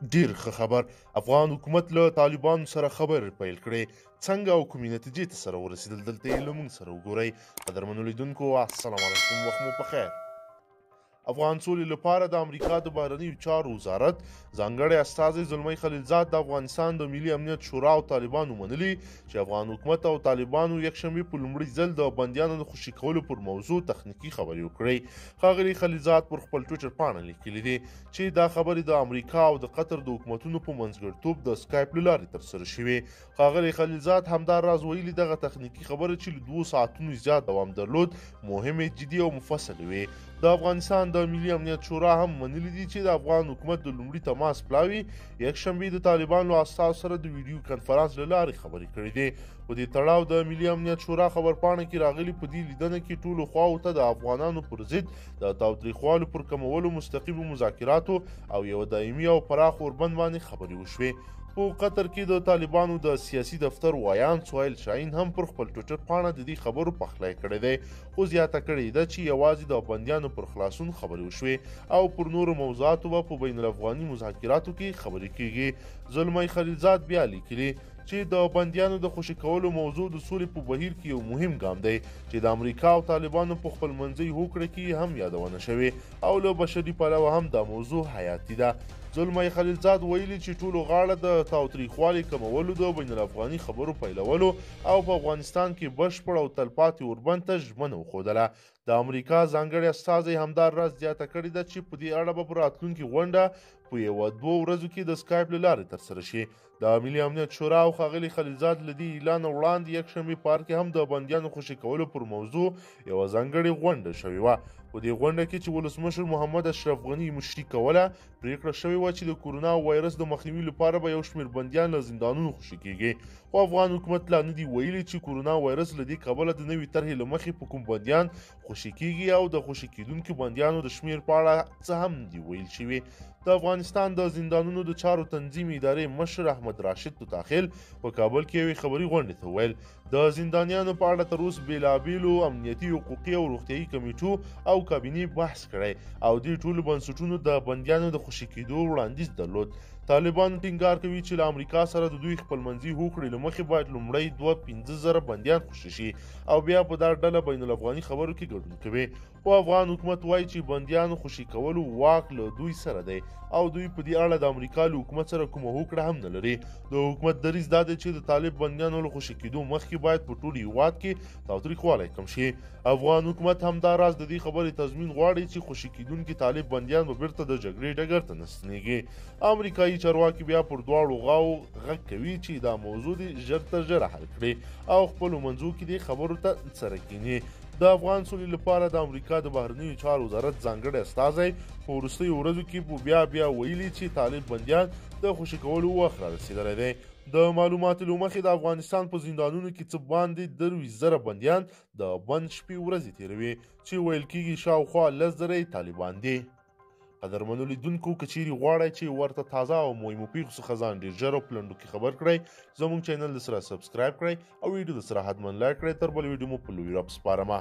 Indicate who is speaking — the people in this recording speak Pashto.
Speaker 1: ډیر ښه خبر. افغان حکومت له طالبانو سره خبرې پیل کړې. څنګه او کومې نتیجې ته سره ورسېدل، دلته یې له موږ سره وګورئ. قدرمنو لیدونکو السلام علیکم، وخت مو پخیر. افغان سولې لپاره د امریکا د بهرنیو چارو وزارت ځانګړی استازی زلمی خلیلزاد د افغانستان د ملي امنیت شورا او طالبانو منلي چې افغان حکومت او طالبانو یکشنبې په لومړي ځل د بندیانو د خوشي کولو پر موضوع تخنیکي خبرې وکړې. ښاغلي خلیلزاد پر خپل ټویټر پاڼه لیکلي دي چې دا خبرې د امریکا او د قطر د حکومتونو په منځګړیتوب د سکایپ له لارې ترسره شوې. ښاغلي خلیلزاد همداراز ویلي دغه تخنیکي خبرې چې له 2 ساعتونو زیات دوام درلود مهمې، جدي او مفصلې وې. د افغانستان د ملي امنیت شورا هم منلي دي چې د افغان حکومت د لومړي تماس پلاوي یکشنبې د طالبانو له استازو سره د ویډیو کنفرانس له لارې خبرې کړې دي. په دې تړاو د ملي امنیت شورا خبرپاڼه کې راغلي په دې لیدنه کې ټولو خواوو ته د افغانانو پر ضد د تاوتریخوالو پر کمولو مستقیمو مذاکراتو او یو دایمي او پراخ اوربند باندې خبرې وشوې. په قطر کې د طالبانو د سیاسي دفتر وایان سهیل شاهین هم پر خپل ټویټر پاڼه د دې خبرو پخلی کړی دی، خو زیاته کړې ده چې یوازې د بندیانو پر خلاصون خبرې وشوې او پر نورو موضوعاتو به په بین الافغاني مذاکراتو کې خبرې کیږي. زلمی خلیلزاد بیا لیکلي چې د بندیانو د خوشي کولو موضوع د سولې په بهیر کې یو مهم ګام دی چې د امریکا او طالبانو په خپل منځي هوکړه کې هم یادونه شوې او له بشري پلوه هم دا موضوع حیاتي ده. زلمی خلیلزاد ویلي چې ټولو غاړه د تاوتریخوالي کمولو، د بین الافغاني خبرو پیلولو او په افغانستان کې بشپړ او تلپاتې اوربند ته ژمنه وښودله. د امریکا ځانګړی استازی همداراز زیاته کړې ده چې په دې اړه به په راتلونکي غونډه په 1-2 ورځو کې د سکایپ له لارې ترسره شي. د ملي امنیت شورا او ښاغلي خلیلزاد له دې اعلان وړاندې یکشنبې په ښار کې هم د بندیانو خوشي کولو پر موضوع یوه ځانګړې غونډه شوې وه. په دې غونډه کې چې ولسمشر محمد اشرف غني مشري کوله، پریکړه شوې وه چې د کورونا وایرس د مخنیوي لپاره به یو شمېر بندیان له زندانونو خوشي کیږي. خو افغان حکومت لا نه دي ویلي چې کورونا وایرس له دې کبله د نوې طرحې له مخې په کوم بندیان خوشي کیږي او د خوشي کیدونکو بندیانو د شمېر په اړه څه هم نه دي ویل شوي. د افغانستان د زندانونو د چارو تنظیم ادارې مشر احمد راشد توتاخیل په کابل کې یوې خبري غونډې ته ویل د زندانیانو په اړه تر اوسه بېلابېلو امنیتي، حقوقي او روغتیایي کمیټو او کابینې بحث کړی او دې ټولو بنسټونو د بندیانو د خوشي کېدو وړاندیز درلود. طالبان ټینګار کوي چې له امریکا سره د دوی خپلمنځي هوکړې له مخې باید لومړی 2-15 بندیان خوشي شي او بیا په دا ډله بین الافغاني خبرو کې ګډون کوي. خو افغان حکومت وایي چې بندیانو خوشي کولو واک له دوی سره دی او دوی په دې اړه د امریکا له حکومت سره کومه هوکړه هم نه لري. د حکومت دریځ دا دی چې د طالب بندیانو له خوشي کېدو مخکې باید په ټول هېواد کې تاوتریخوالی کم شي. افغان حکومت همداراز د دې خبرې تضمین غواړي چې خوشي کېدونکي طالب بندیان به بیرته د جګړې ډګر ته نه ستنېږي. امریکایي چارواکي بیا پر دواړو غاو غږ کوي چې دا موضوع دې ژر تر ژره حل کړي او خپلو منځو کې دې خبرو ته سره کیني. د افغان سولې لپاره د امریکا د بهرنیو چارو وزارت ځانګړی استازی په وروستیو ورځو کې بیا ویلي چې طالب بندیان د خوشي کولو وخت را رسېدلی دی. د معلوماتو له مخې د افغانستان په زندانونو کې څه باندې 23,000 بندیان د بند شپې ورځې تېروي چې ویل کېږي شاوخوا 10,000 طالبان دي. قدرمنو لیدونکو که چیرې غواړئ چې ورته تازه او مهمو پیښو څخه ځان ډېر ژر او په لنډو کې خبر کړئ، زموږ چینل د سره سبسکرایب کړئ او ویډیو د سره حتما لایک کړئ. تر بل ویډیو مو په لوی رب سپارمه.